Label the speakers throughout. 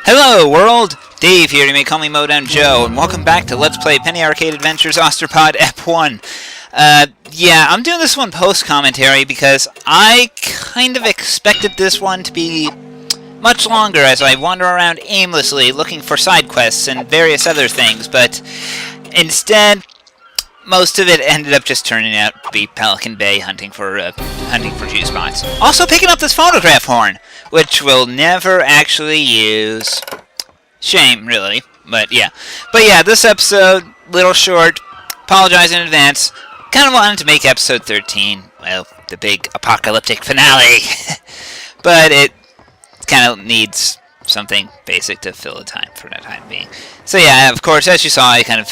Speaker 1: Hello world! Dave here, you may call me mowdownjoe, and welcome back to Let's Play Penny Arcade Adventures OtRSPoD Ep 1. Yeah, I'm doing this one post-commentary because I kind of expected this one to be much longer as I wander around aimlessly looking for side quests and various other things, but instead, most of it ended up just turning out to be Pelican Bay hunting for juice spots. Also picking up this phonograph horn, which we'll never actually use. Shame, really. But yeah, this episode, little short. Apologize in advance. Kind of wanted to make episode 13, well, the big apocalyptic finale. But it kind of needs something basic to fill the time for the time being. So yeah, of course, as you saw, I kind of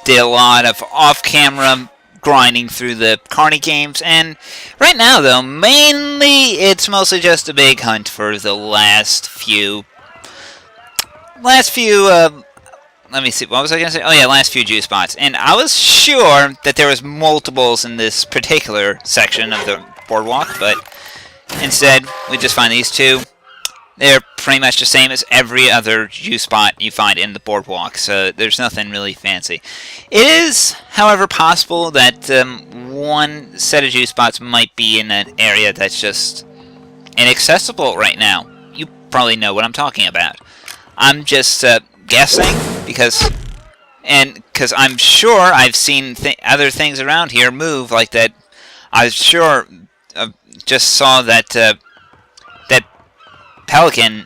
Speaker 1: did a lot of off-camera grinding through the Carney games, and right now, though, mainly it's mostly just a big hunt for the last few, let me see, what was I going to say? Oh yeah, last few juice spots, and I was sure that there was multiples in this particular section of the boardwalk, but instead, we just find these two. They're pretty much the same as every other juice spot you find in the boardwalk, so there's nothing really fancy. It is, however, possible that one set of juice spots might be in an area that's just inaccessible right now. You probably know what I'm talking about. I'm just guessing, because I'm sure I've seen other things around here move like that. I sure just saw that that pelican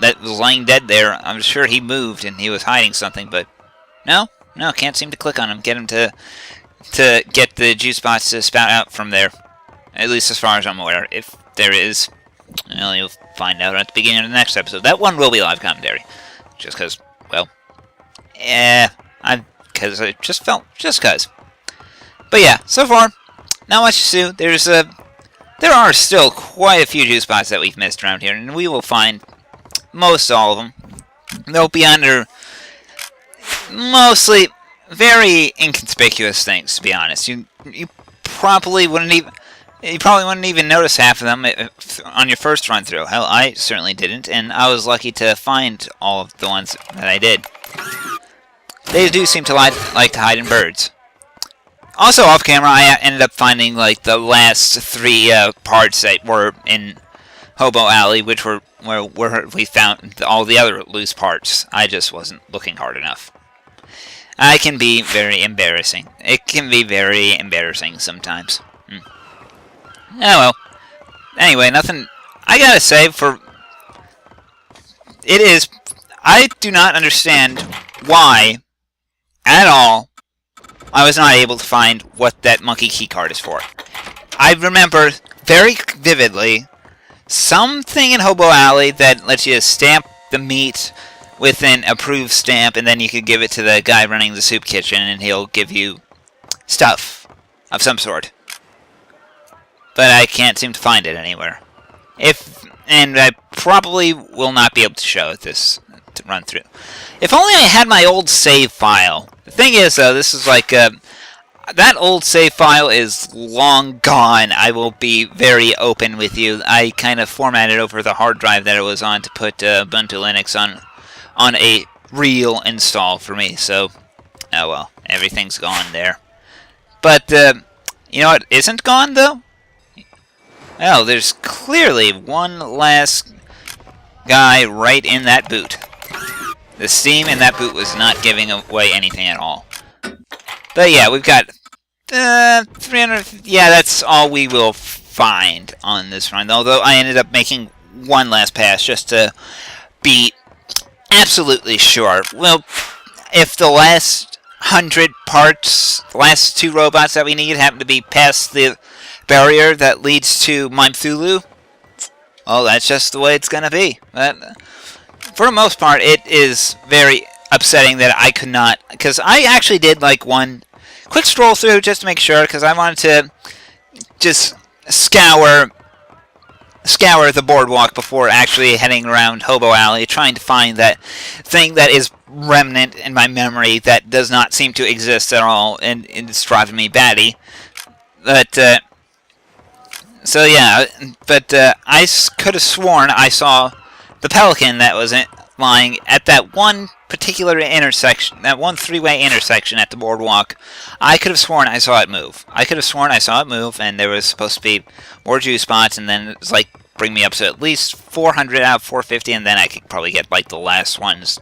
Speaker 1: that was laying dead there. I'm sure he moved and he was hiding something, but no, can't seem to click on him, get him to get the juice spots to spout out from there. At least as far as I'm aware. If there is, well, you'll find out at the beginning of the next episode. That one will be live commentary, just because, well, because I just felt, just because. But yeah, so far, not much to do. There are still quite a few juice spots that we've missed around here, and we will find most all of them. They'll be under mostly very inconspicuous things, to be honest. You probably wouldn't even notice half of them on your first run through. Hell, I certainly didn't, and I was lucky to find all of the ones that I did. They do seem to like to hide in birds. Also, off camera, I ended up finding like the last three parts that were in Hobo Alley, which were where we found all the other loose parts. I just wasn't looking hard enough. I can be very embarrassing. It can be very embarrassing sometimes. Oh well. Anyway, nothing I gotta say I do not understand why at all I was not able to find what that monkey keycard is for. I remember very vividly something in Hobo Alley that lets you stamp the meat with an approved stamp, and then you could give it to the guy running the soup kitchen, and he'll give you stuff of some sort. But I can't seem to find it anywhere. And I probably will not be able to show it this to run through. If only I had my old save file. The thing is, though, this is like that old save file is long gone. I will be very open with you. I kind of formatted over the hard drive that it was on to put Ubuntu Linux on a real install for me. So, oh well, everything's gone there. But you know what isn't gone though? Well, there's clearly one last guy right in that boot. The steam in that boot was not giving away anything at all. But yeah, we've got 300. Yeah, that's all we will find on this run. Although I ended up making one last pass just to be absolutely sure. Well, if the last 100 parts, the last two robots that we need happen to be past the barrier that leads to Mimethulu, well, that's just the way it's gonna be. But for the most part, it is very upsetting that I could not, because I actually did like one quick stroll through just to make sure, because I wanted to just scour the boardwalk before actually heading around Hobo Alley, trying to find that thing that is remnant in my memory that does not seem to exist at all, and it's driving me batty. But so yeah, but I could have sworn I saw the pelican that was lying at that one particular intersection, that one three-way intersection at the boardwalk. I could have sworn I saw it move. And there was supposed to be more juice spots, and then it was like, bring me up to at least 400 out of 450, and then I could probably get like the last ones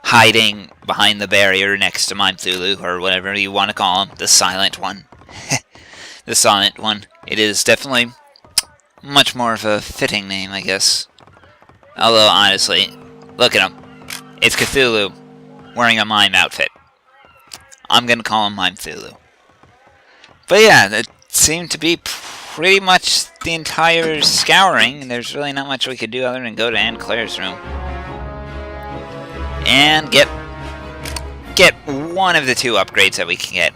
Speaker 1: hiding behind the barrier next to Mime Thulu, or whatever you want to call him, the silent one. The silent one. It is definitely much more of a fitting name, I guess. Although, honestly, look at him. It's Cthulhu wearing a mime outfit. I'm gonna call him Mime Thulu. But yeah, it seemed to be pretty much the entire scouring. There's really not much we could do other than go to Anne Claire's room. And get one of the two upgrades that we can get.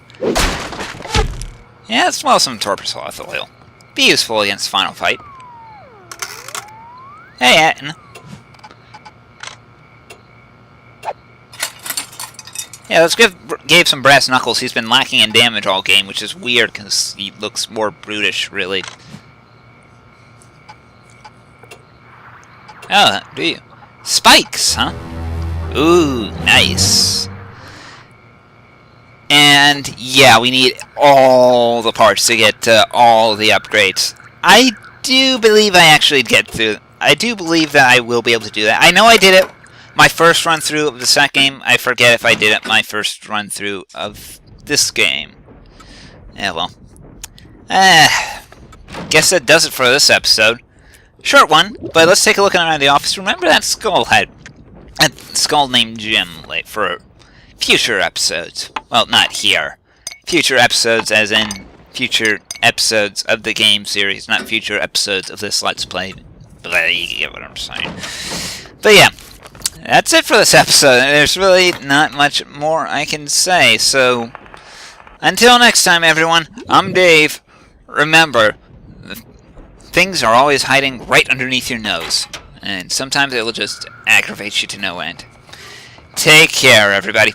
Speaker 1: Yeah, as well as some Torpor oil. Be useful against the final fight. Hey, Atten. Yeah, let's give Gabe some brass knuckles. He's been lacking in damage all game, which is weird because he looks more brutish, really. Oh, do you? Spikes, huh? Ooh, nice. And yeah, we need all the parts to get all the upgrades. I do believe I actually get through. I do believe that I will be able to do that. I know I did it my first run through of the second game. I forget if I did it my first run through of this game. Yeah, well. Guess that does it for this episode. Short one, but let's take a look around the office. Remember that skull skull named Jim for future episodes. Well, not here. Future episodes as in future episodes of the game series, not future episodes of this Let's Play. But you get what I'm saying. But yeah, that's it for this episode. There's really not much more I can say, so until next time, everyone, I'm Dave. Remember, things are always hiding right underneath your nose, and sometimes it'll just aggravate you to no end. Take care, everybody.